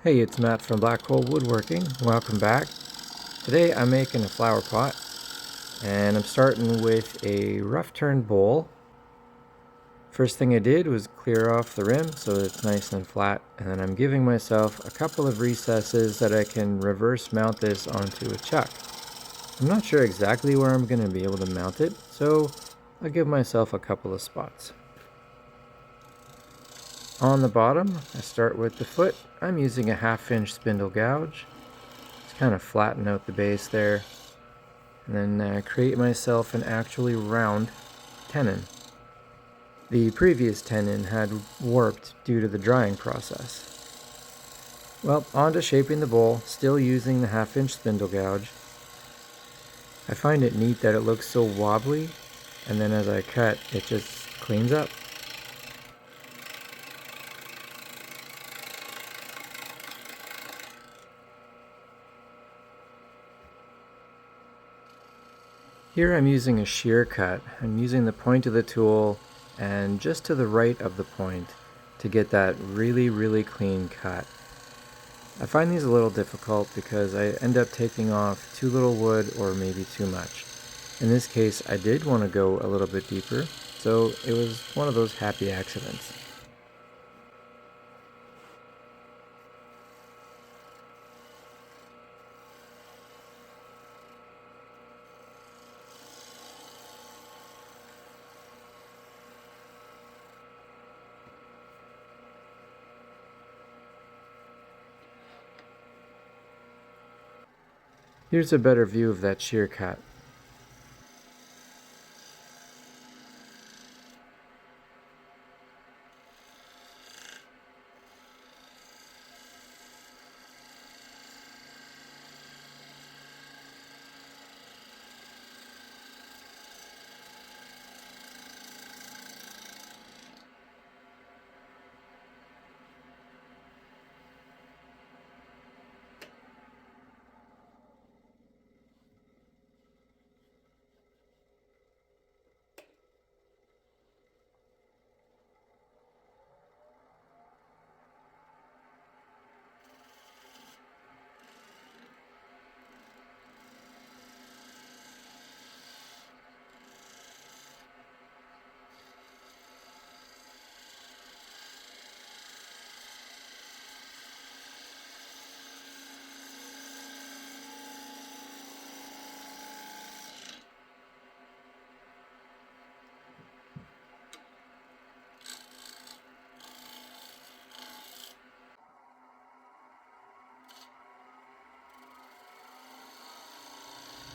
Hey, it's Matt from Black Hole Woodworking. Welcome back. Today I'm making a flower pot and I'm starting with a rough turn bowl. First thing I did was clear off the rim so it's nice and flat, and then I'm giving myself a couple of recesses that I can reverse mount this onto a chuck. I'm not sure exactly where I'm going to be able to mount it, so I'll give myself a couple of spots. On the bottom, I start with the foot. I'm using a 1/2 inch spindle gouge. Just kind of flatten out the base there, and then create myself an actually round tenon. The previous tenon had warped due to the drying process. Well, on to shaping the bowl, still using the 1/2 inch spindle gouge. I find it neat that it looks so wobbly, and then as I cut, it just cleans up. Here I'm using a shear cut. I'm using the point of the tool and just to the right of the point to get that really clean cut. I find these a little difficult because I end up taking off too little wood or maybe too much. In this case, I did want to go a little bit deeper, so it was one of those happy accidents. Here's a better view of that shear cut.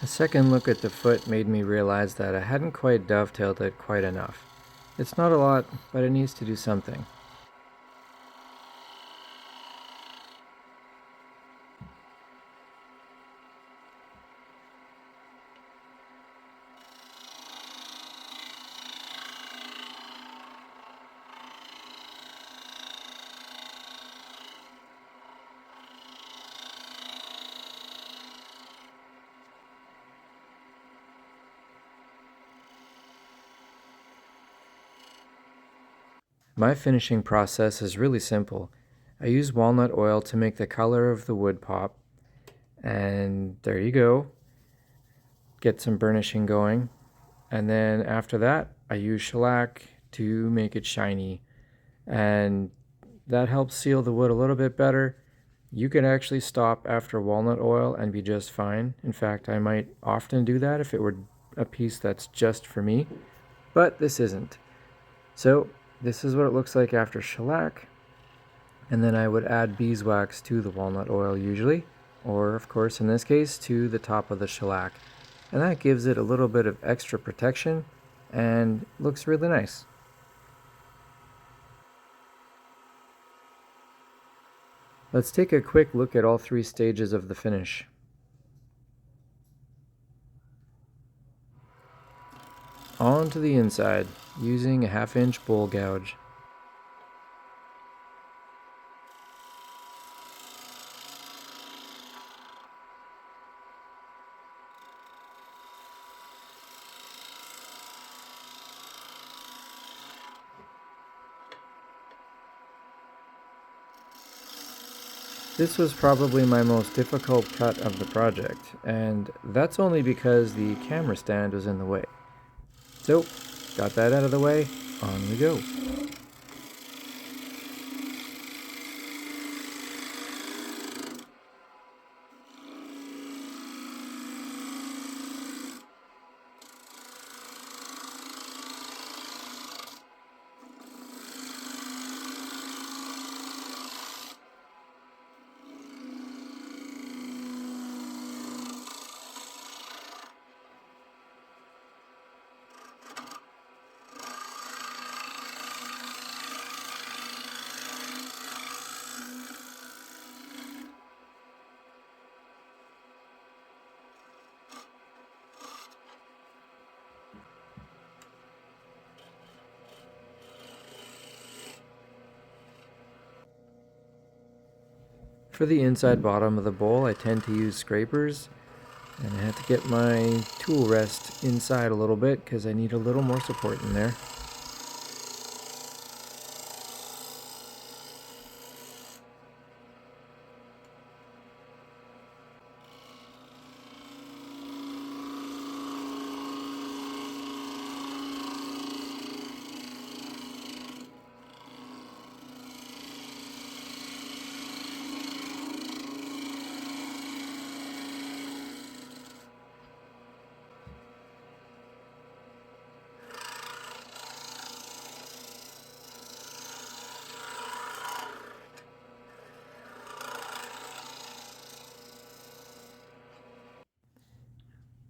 A second look at the foot made me realize that I hadn't quite dovetailed it quite enough. It's not a lot, but it needs to do something. My finishing process is really simple. I use walnut oil to make the color of the wood pop, and there you go. Get some burnishing going, and then after that I use shellac to make it shiny, and that helps seal the wood a little bit better. You could actually stop after walnut oil and be just fine. In fact, I might often do that if it were a piece that's just for me, but this isn't. So this is what it looks like after shellac, and then I would add beeswax to the walnut oil usually, or of course in this case to the top of the shellac, and that gives it a little bit of extra protection and looks really nice. Let's take a quick look at all three stages of the finish. On to the inside, using a 1/2 inch bowl gouge. This was probably my most difficult cut of the project, and that's only because the camera stand was in the way. So, got that out of the way, on we go. For the inside bottom of the bowl, I tend to use scrapers, and I have to get my tool rest inside a little bit because I need a little more support in there.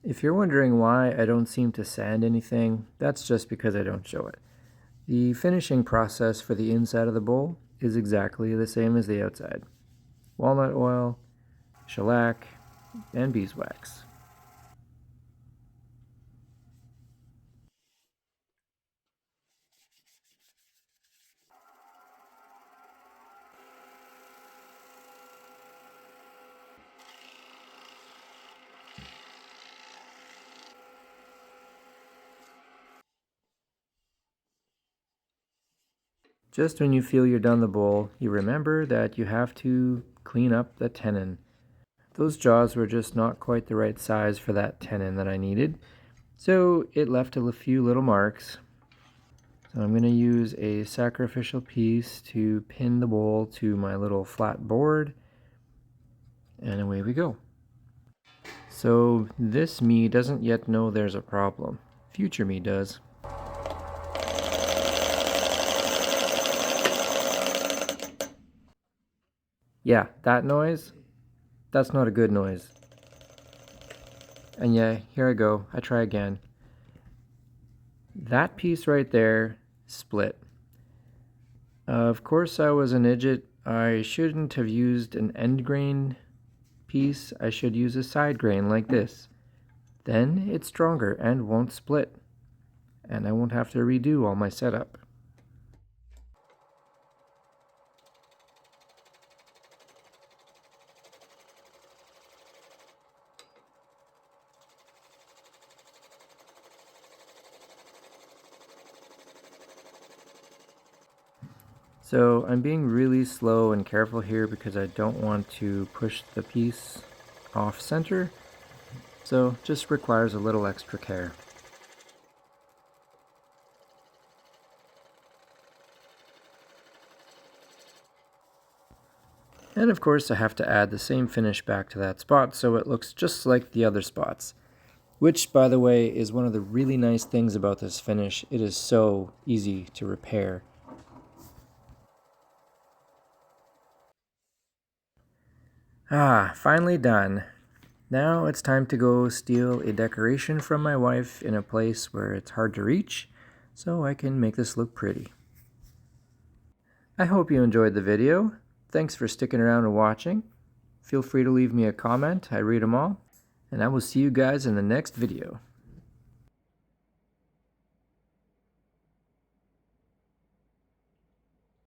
If you're wondering why I don't seem to sand anything, that's just because I don't show it. The finishing process for the inside of the bowl is exactly the same as the outside. Walnut oil, shellac, and beeswax. Just when you feel you're done the bowl, you remember that you have to clean up the tenon. Those jaws were just not quite the right size for that tenon that I needed, so it left a few little marks. So I'm going to use a sacrificial piece to pin the bowl to my little flat board, and away we go. So this me doesn't yet know there's a problem. Future me does. Yeah, that noise, that's not a good noise. And yeah, here I go. I try again. That piece right there split. Of course I was an idiot. I shouldn't have used an end grain piece. I should use a side grain like this. Then it's stronger and won't split. And I won't have to redo all my setup. So I'm being really slow and careful here because I don't want to push the piece off center. So just requires a little extra care. And of course I have to add the same finish back to that spot so it looks just like the other spots. Which, by the way, is one of the really nice things about this finish. It is so easy to repair. Ah, finally done. Now it's time to go steal a decoration from my wife in a place where it's hard to reach, so I can make this look pretty. I hope you enjoyed the video. Thanks for sticking around and watching. Feel free to leave me a comment, I read them all, and I will see you guys in the next video.